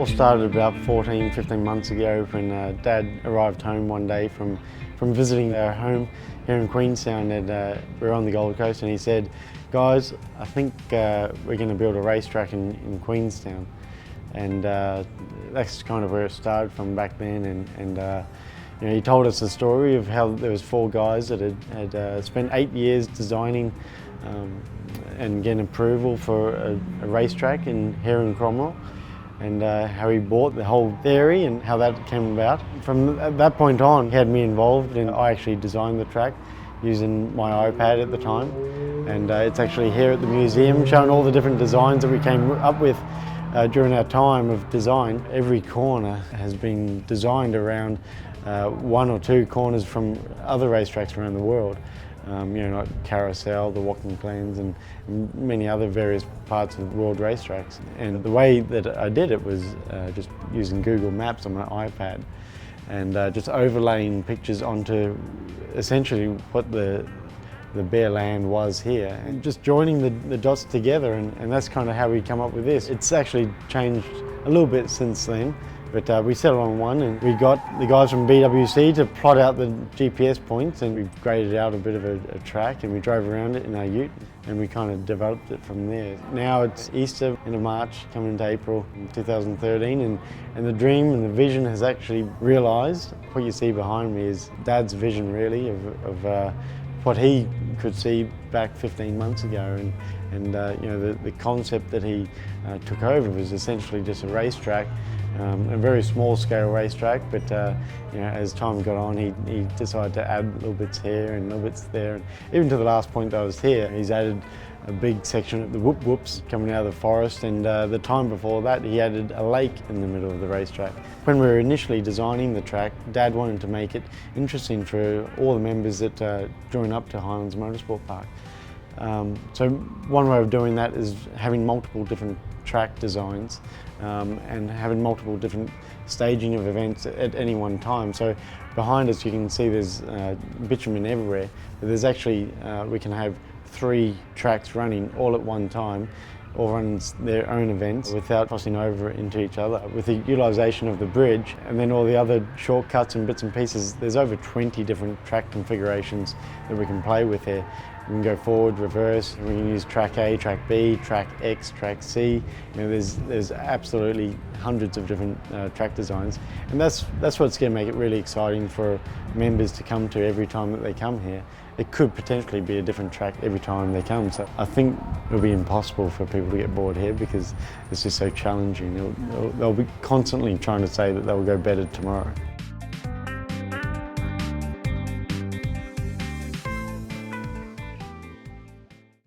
all started about 14, 15 months ago when Dad arrived home one day from visiting our home here in Queenstown, and we were on the Gold Coast, and he said, "Guys, I think we're going to build a racetrack in Queenstown." And that's kind of where it started from back then. And you know, he told us the story of how there was 4 guys that had spent 8 years designing and getting approval for a racetrack here in Cromwell, and how he bought the whole theory and how that came about. From that point on, he had me involved, and I actually designed the track using my iPad at the time. And it's actually here at the museum, showing all the different designs that we came up with during our time of design. Every corner has been designed around 1 or 2 corners from other racetracks around the world. You know, like Carousel, the Walking Glens, and many other various parts of world racetracks. And the way that I did it was just using Google Maps on my iPad, and just overlaying pictures onto essentially what the bare land was here, and just joining the dots together, and that's kind of how we come up with this. It's actually changed a little bit since then, but we settled on one, and we got the guys from BWC to plot out the GPS points, and we graded out a bit of a track, and we drove around it in our ute, and we kind of developed it from there. Now it's Easter, end of March, coming into April in 2013, and the dream and the vision has actually realised. What you see behind me is Dad's vision, really, of what he could see back 15 months ago, and you know, the concept that he took over was essentially just a racetrack, a very small scale racetrack, but you know, as time got on, he decided to add little bits here and little bits there, and even to the last point that I was here, he's added a big section of the whoop whoops coming out of the forest, and the time before that he added a lake in the middle of the racetrack. When we were initially designing the track, Dad wanted to make it interesting for all the members that join up to Highlands Motorsport Park. So one way of doing that is having multiple different track designs and having multiple different staging of events at any one time. So behind us you can see there's bitumen everywhere, but there's actually, we can have 3 tracks running all at one time, all running their own events without crossing over into each other. With the utilisation of the bridge and then all the other shortcuts and bits and pieces, there's over 20 different track configurations that we can play with here. We can go forward, reverse, we can use track A, track B, track X, track C. You know, there's absolutely hundreds of different track designs, and that's what's going to make it really exciting for members to come to every time that they come here. It could potentially be a different track every time they come, so I think it'll be impossible for people to get bored here because it's just so challenging. They'll be constantly trying to say that they'll go better tomorrow.